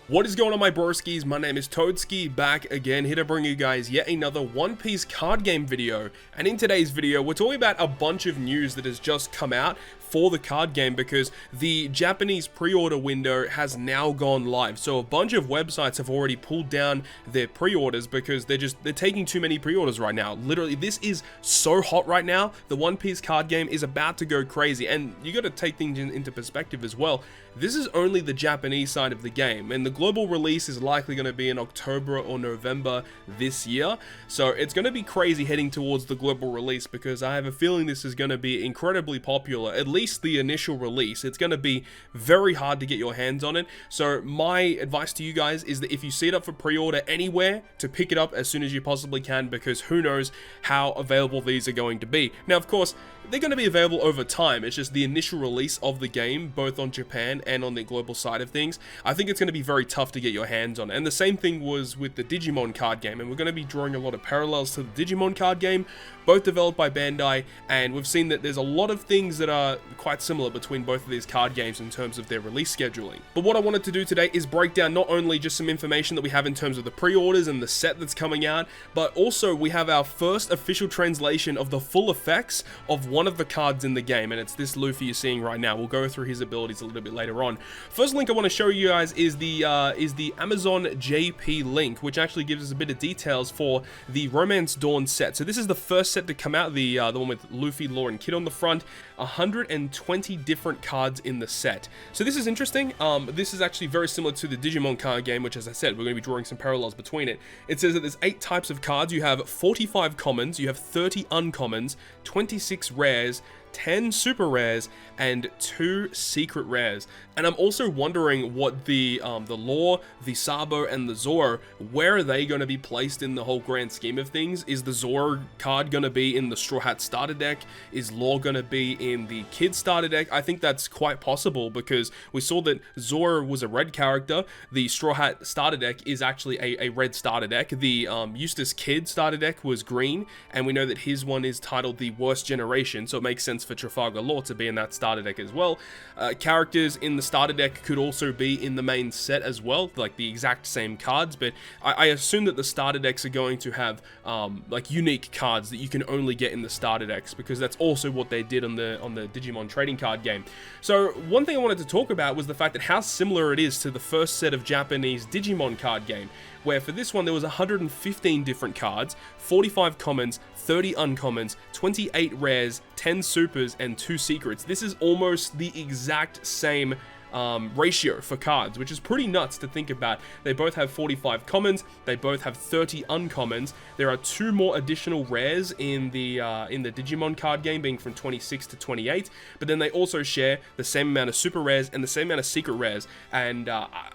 What is going on, my broskies? My name is Toadski, back again, here to bring you guys yet another One Piece card game video. And in today's video, we're talking about a bunch of news that has just come out for the card game because the Japanese pre-order window has now gone live. So a bunch of websites have already pulled down their pre-orders because they're taking too many pre-orders right now. Literally, this is so hot right now. The One Piece card game is about to go crazy, and you got to take things into perspective as well. This is only the Japanese side of the game, and the global release is likely going to be in October or November this year. So it's going to be crazy heading towards the global release because I have a feeling this is going to be incredibly popular, at least the initial release. It's going to be very hard to get your hands on it. So my advice to you guys is that if you see it up for pre-order anywhere, to pick it up as soon as you possibly can, because who knows how available these are going to be. Now, of course, they're going to be available over time. It's just the initial release of the game, both on Japan and on the global side of things, I think it's going to be very tough to get your hands on. And the same thing was with the Digimon card game, and we're going to be drawing a lot of parallels to the Digimon card game, both developed by Bandai, and we've seen that there's a lot of things that are quite similar between both of these card games in terms of their release scheduling. But what I wanted to do today is break down not only just some information that we have in terms of the pre-orders and the set that's coming out, but also we have our first official translation of the full effects of one of the cards in the game, and it's this Luffy you're seeing right now. We'll go through his abilities a little bit later on. First link I want to show you guys is the Amazon JP link, which actually gives us a bit of details for the Romance Dawn set. So this is the first set to come out, the one with Luffy, Law, and Kid on the front. 120 different cards in the set. So this is interesting. This is actually very similar to the Digimon card game, which, as I said, we're going to be drawing some parallels between it. It says that there's 8 types of cards. You have 45 commons, you have 30 uncommons, 26 rares, 10 super rares, and 2 secret rares. And I'm also wondering what the Law, the Sabo, and the Zoro, where are they going to be placed in the whole grand scheme of things? Is the Zoro card going to be in the Straw Hat starter deck? Is Law going to be in the Kid starter deck? I think that's quite possible because we saw that Zoro was a red character. The Straw Hat starter deck is actually a red starter deck. The Eustace Kid starter deck was green, and we know that his one is titled the Worst Generation, so it makes sense for Trafalgar Law to be in that starter deck as well. Characters in the starter deck could also be in the main set as well, like the exact same cards, but I assume that the starter decks are going to have like unique cards that you can only get in the starter decks, because that's also what they did on the Digimon trading card game. So one thing I wanted to talk about was the fact that how similar it is to the first set of Japanese Digimon card game, where for this one there was 115 different cards, 45 commons, 30 uncommons, 28 rares, 10 supers, and 2 secrets. This is almost the exact same ratio for cards, which is pretty nuts to think about. They both have 45 commons, they both have 30 uncommons. There are 2 more additional rares in the Digimon card game, being from 26 to 28, but then they also share the same amount of super rares and the same amount of secret rares. And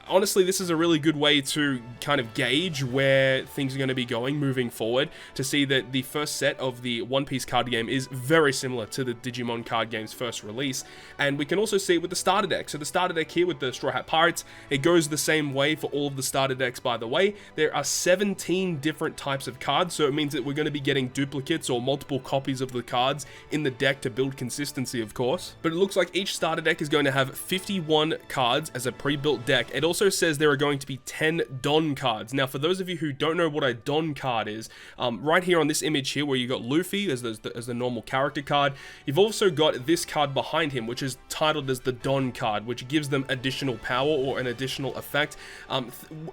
honestly, this is a really good way to kind of gauge where things are going to be going moving forward, to see that the first set of the One Piece card game is very similar to the Digimon card game's first release. And we can also see it with the starter deck. So the starter deck here with the Straw Hat Pirates, it goes the same way for all of the starter decks, by the way. There are 17 different types of cards, so it means that we're going to be getting duplicates or multiple copies of the cards in the deck to build consistency, of course. But it looks like each starter deck is going to have 51 cards as a pre-built deck. It also says there are going to be 10 Don cards. Now, for those of you who don't know what a Don card is, right here on this image here where you got Luffy as the normal character card, you've also got this card behind him, which is titled as the Don card, which gives them additional power or an additional effect.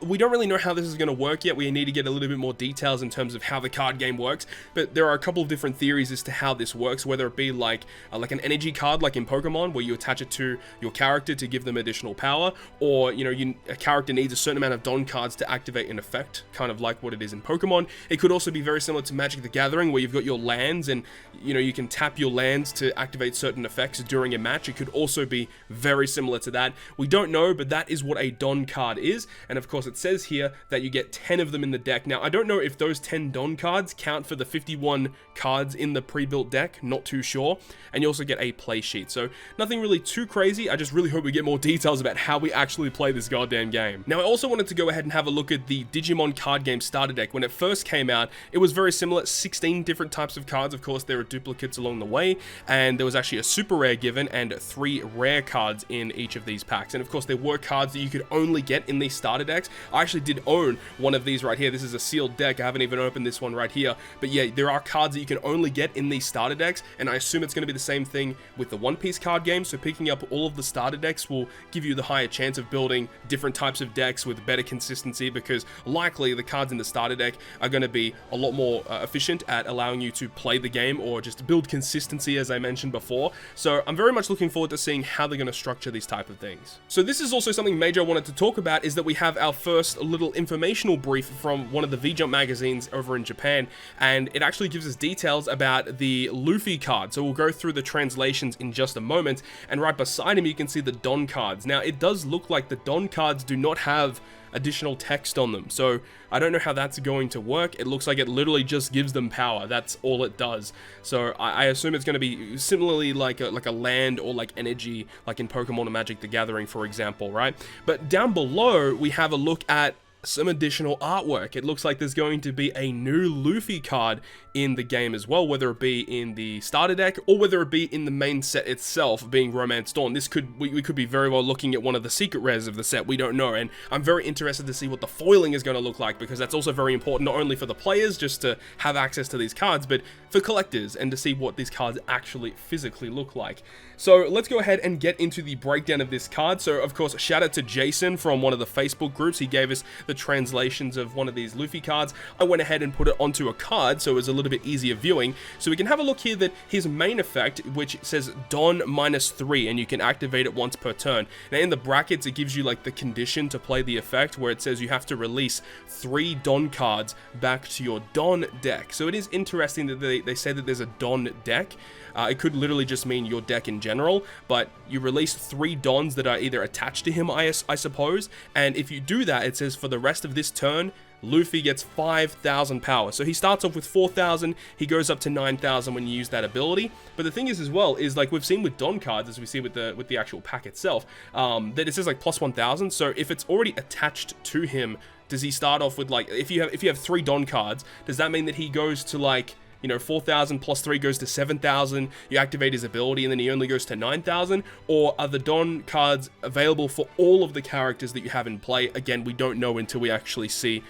We don't really know how this is going to work yet. We need to get a little bit more details in terms of how the card game works, but there are a couple of different theories as to how this works, whether it be like an energy card like in Pokemon, where you attach it to your character to give them additional power, or a character needs a certain amount of Don cards to activate an effect, kind of like what it is in Pokemon. It could also be very similar to Magic the Gathering, where you've got your lands and you can tap your lands to activate certain effects during a match. It could also be very similar to that. We don't know, but that is what a Don card is. And of course, it says here that you get 10 of them in the deck. Now, I don't know if those 10 Don cards count for the 51 cards in the pre-built deck. Not too sure. And you also get a play sheet. So nothing really too crazy. I just really hope we get more details about how we actually play this goddamn game. Now, I also wanted to go ahead and have a look at the Digimon card game starter deck. When it first came out, it was very similar. 16 different types of cards. Of course, there were duplicates along the way. And there was actually a super rare given and 3 rare cards in each of these packs. And of course, there were cards that you could only get in these starter decks. I actually did own one of these right here. This is a sealed deck. I haven't even opened this one right here. But yeah, there are cards that you can only get in these starter decks, and I assume it's going to be the same thing with the One Piece card game. So picking up all of the starter decks will give you the higher chance of building different types of decks with better consistency, because likely the cards in the starter deck are going to be a lot more efficient at allowing you to play the game or just build consistency, as I mentioned before. So I'm very much looking forward to seeing how they're going to structure these type of things. So this is also something major I wanted to talk about, is that we have our first little informational brief from one of the V-Jump magazines over in Japan, and it actually gives us details about the Luffy card. So we'll go through the translations in just a moment, and right beside him you can see the Don cards. Now it does look like the Don cards do not have additional text on them, so I don't know how that's going to work. It looks like it literally just gives them power. That's all it does. So I assume it's going to be similarly like a land or like energy, like in Pokemon or Magic the Gathering, for example, right? But down below we have a look at some additional artwork. It looks like there's going to be a new Luffy card in the game as well, whether it be in the starter deck or whether it be in the main set itself, being Romance Dawn. This could, we could be very well looking at one of the secret rares of the set. We don't know, and I'm very interested to see what the foiling is going to look like, because that's also very important, not only for the players just to have access to these cards, but for collectors and to see what these cards actually physically look like. So let's go ahead and get into the breakdown of this card. So of course, shout out to Jason from one of the Facebook groups. He gave us the translations of one of these Luffy cards. I went ahead and put it onto a card, so it was a little bit easier viewing. So we can have a look here that his main effect, which says Don -3, and you can activate it once per turn. Now in the brackets, it gives you like the condition to play the effect, where it says you have to release 3 Don cards back to your Don deck. So it is interesting that they say that there's a Don deck. It could literally just mean your deck in general, but you release 3 Dons that are either attached to him, I suppose, and if you do that, it says for the rest of this turn, Luffy gets 5,000 power. So he starts off with 4,000, he goes up to 9,000 when you use that ability. But the thing is as well, is like we've seen with Don cards, as we see with the actual pack itself, that it says like plus 1,000, so if it's already attached to him, does he start off with like, if you have 3 Don cards, does that mean that he goes to like, you know, 4,000 plus 3 goes to 7,000, you activate his ability, and then he only goes to 9,000? Or are the Don cards available for all of the characters that you have in play? Again, we don't know until we actually see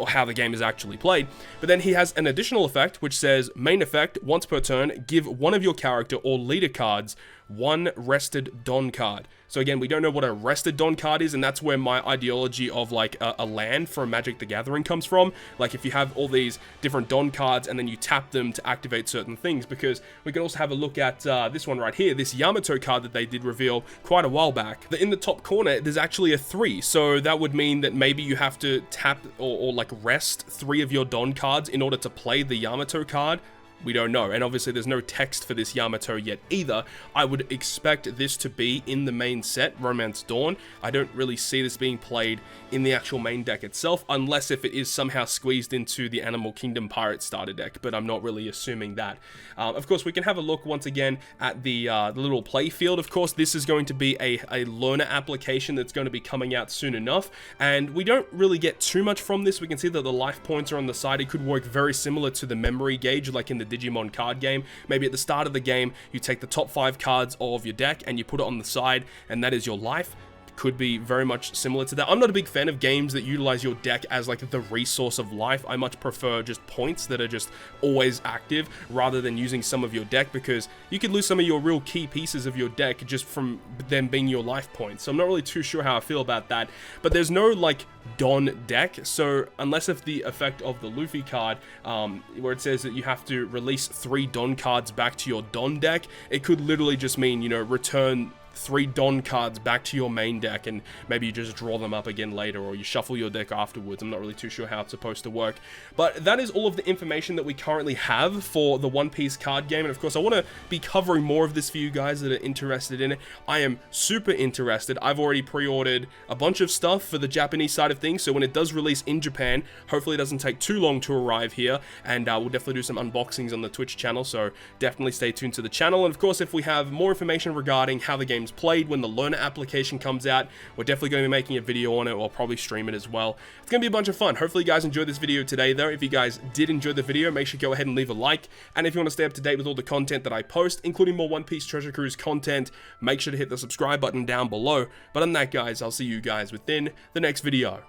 how the game is actually played. But then he has an additional effect, which says, main effect, once per turn, give one of your character or leader cards 1 rested Don card. So again, we don't know what a rested Don card is, and that's where my ideology of like a land from Magic the Gathering comes from. Like if you have all these different Don cards and then you tap them to activate certain things, because we can also have a look at this one right here, this Yamato card that they did reveal quite a while back. In the top corner, there's actually a 3, so that would mean that maybe you have to tap or like rest 3 of your Don cards in order to play the Yamato card. We don't know, and obviously there's no text for this Yamato yet either. I would expect this to be in the main set, Romance Dawn. I don't really see this being played in the actual main deck itself, unless if it is somehow squeezed into the Animal Kingdom Pirate starter deck, but I'm not really assuming that. Of course, we can have a look once again at the little play field. Of course, this is going to be a learner application that's going to be coming out soon enough, and we don't really get too much from this. We can see that the life points are on the side. It could work very similar to the memory gauge, like in the Digimon card game. Maybe at the start of the game, you take the top 5 cards of your deck and you put it on the side, and that is your life. Could be very much similar to that. I'm not a big fan of games that utilize your deck as like the resource of life. I much prefer just points that are just always active rather than using some of your deck, because you could lose some of your real key pieces of your deck just from them being your life points. So I'm not really too sure how I feel about that, but there's no like Don deck, so unless if the effect of the Luffy card, where it says that you have to release 3 Don cards back to your Don deck, it could literally just mean, you know, return 3 Don cards back to your main deck, and maybe you just draw them up again later, or you shuffle your deck afterwards. I'm not really too sure how it's supposed to work, but that is all of the information that we currently have for the One Piece card game. And of course, I want to be covering more of this for you guys that are interested in it. I am super interested. I've already pre-ordered a bunch of stuff for the Japanese side of things, so when it does release in Japan, hopefully it doesn't take too long to arrive here, and we'll definitely do some unboxings on the Twitch channel, so definitely stay tuned to the channel. And of course, if we have more information regarding how the game games played when the learner application comes out. We're definitely going to be making a video on it, or probably stream it as well. It's going to be a bunch of fun. Hopefully you guys enjoyed this video today though. If you guys did enjoy the video, make sure to go ahead and leave a like. And if you want to stay up to date with all the content that I post, including more One Piece Treasure Cruise content, make sure to hit the subscribe button down below. But other than that, guys, I'll see you guys within the next video.